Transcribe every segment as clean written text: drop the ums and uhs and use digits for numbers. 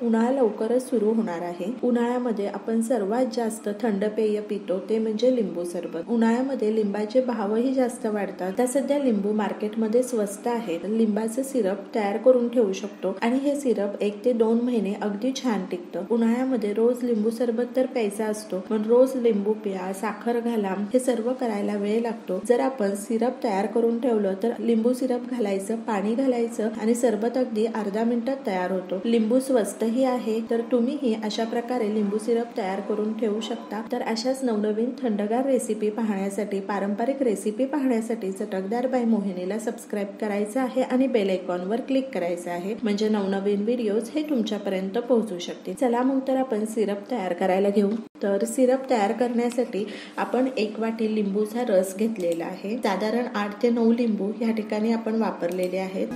उन्हाळा लवकरच सुरू होणार आहे। उन्हाळ्यामध्ये आपण सर्वात जास्त थंड पेय पितो ते म्हणजे लिंबू सरबत। उन्हाळ्यामध्ये लिंबाचे भावही जास्त वाढतात। आता सध्या लिंबू मार्केटमध्ये स्वस्त आहेत। लिंबाचे सिरप तयार करून ठेवू शकतो आणि हे सिरप 1 ते 2 महिने अगदी छान टिकतं। उन्हाळ्यामध्ये रोज लिंबू सरबत तर प्यायचा असतो, पण रोज लिंबू प्या, साखर घाला, हे सर्व करायला वेळ लागतो। जर आपण सिरप तयार करून ठेवलं तर लिंबू सिरप घालायचं, पाणी घालायचं आणि सरबत अगदी अर्धा मिनिटात तयार होतो। लिंबू स्वस्तही आहे, तर तुम्हीही अशा प्रकारे लिंबू सिरप तयार करून ठेवू शकता। तर अशाच नवनवीन थंडगार रेसिपी पाहण्यासाठी, पारंपरिक रेसिपी पाहण्यासाठी चटकदार बाय मोहिनीला सबस्क्राईब करायचं आहे आणि बेल आयकॉनवर क्लिक करायचं आहे, म्हणजे नवनवीन व्हिडिओज हे तुमच्यापर्यंत पोहोचू शकतील। चला मग तर आपण सिरप तयार करायला घेऊ। तर सिरप तयार करण्यासाठी आपण 1 वाटी लिंबूचा रस घेतलेला आहे। साधारण 8 ते 9 लिंबू या ठिकाणी आपण वापरलेले आहेत।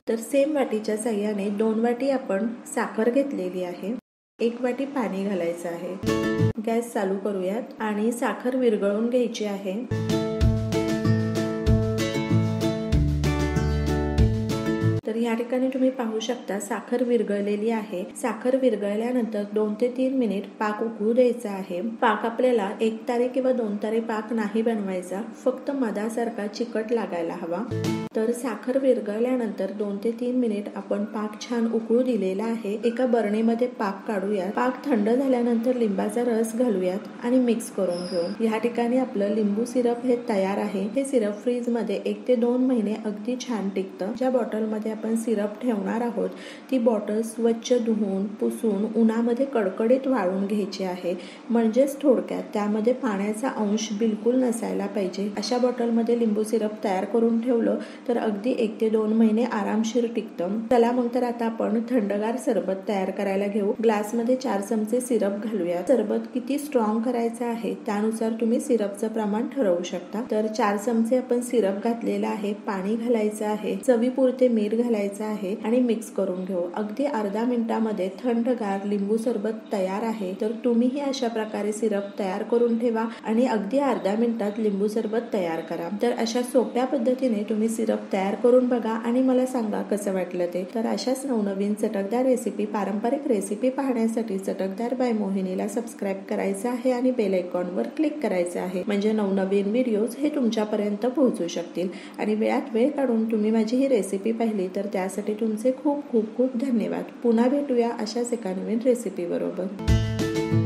तर सेम वाटीच्या साह्याने 2 वाटी आपण साखर घेतलेली आहे। 1 वाटी पाणी घालायचं आहे। गॅस चालू करूयात आणि साखर विरघळून घ्यायची आहे। तर या ठिकाणी तुम्ही पाहू शकता साखर विरघळलेली आहे। साखर विरघळल्यानंतर 2 ते 3 मिनिट पाक उकळू द्यायचा आहे। पाक आपल्याला 1 तारे किंवा 2 तारे पाक नाही बनवायचा, फक्त मधासारखा चिकट लागायला हवा। तर साखर विरघळल्यानंतर 2 ते 3 मिनिट आपण पाक छान उकळू दिलेला आहे। एका बरणीमध्ये पाक काढूयात। पाक थंड झाल्यानंतर लिंबाचा रस घालूयात आणि मिक्स करून घेऊ। या ठिकाणी आपलं लिंबू सिरप हे तयार आहे। हे सिरप फ्रीज मध्ये 1 ते 2 महिने अगदी छान टिकतं। ज्या बॉटलमध्ये आपण सिरप ठेवणार आहोत ती बॉटल स्वच्छ धुवून पुसून उन्हामध्ये कडकडीत वाळून घ्यायची आहे, म्हणजेच थोडक्यात त्यामध्ये पाण्याचा अंश बिलकुल नसायला पाहिजे। अशा बॉटलमध्ये लिंबू सिरप तयार करून ठेवलं तर अगदी 1 ते 2 महिने आरामशीर टिकतं। चला मग तर आता आपण थंडगार सरबत तयार करायला घेऊ। ग्लासमध्ये 4 चमचे सिरप घालूया। सरबत किती स्ट्रॉंग करायचं आहे त्यानुसार तुम्ही सिरपचं प्रमाण ठरवू शकता। तर 4 चमचे आपण सिरप घातलेला आहे। पाणी घालायचं आहे, चवीपुरते मीठ घालायचं आहे आणि मिक्स करून घेऊ। अगदी अर्धा मिनिटामध्ये थंडगार लिंबू सरबत तयार आहे। तर तुम्हीही अशा प्रकारे सिरप तयार करून ठेवा आणि अगदी अर्ध्या मिनिटात लिंबू सरबत तयार करा। तर अशा सोप्या पद्धतीने तुम्ही सिरप तयार करून बघा आणि मला सांगा कसं वाटलं ते। तर अशाच नवनवीन चटकदार रेसिपी, पारंपरिक रेसिपी पाहण्यासाठी चटकदार बाय मोहिनीला सबस्क्राईब करायचं आहे आणि बेल आयकॉनवर क्लिक करायचं आहे, म्हणजे नवनवीन व्हिडिओज हे तुमच्यापर्यंत पोहोचू शकतील। आणि वेळात वेळ काढून तुम्ही माझी ही रेसिपी पाहिली तर त्यासाठी तुमचे खूप खूप खूप धन्यवाद। पुन्हा भेटूया अशाच एका नवीन रेसिपी बरोबर।